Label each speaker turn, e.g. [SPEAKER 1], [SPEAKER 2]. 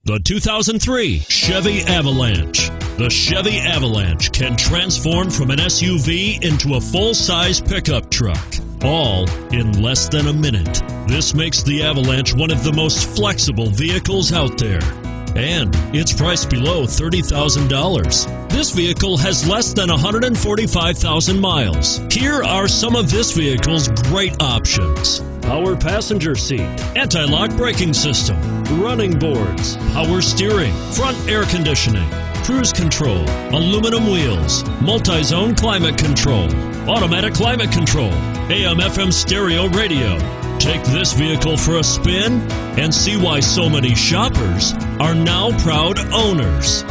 [SPEAKER 1] The 2003 Chevy Avalanche. The Chevy Avalanche can transform from an SUV into a full-size pickup truck, all in less than a minute. This makes the Avalanche one of the most flexible vehicles out there. And it's priced below $30,000. This vehicle has less than 145,000 miles. Here are some of this vehicle's great options: power passenger seat, anti-lock braking system, running boards, power steering, front air conditioning, cruise control, aluminum wheels, multi-zone climate control, automatic climate control, AM/FM stereo radio. Take this vehicle for a spin and see why so many shoppers are now proud owners.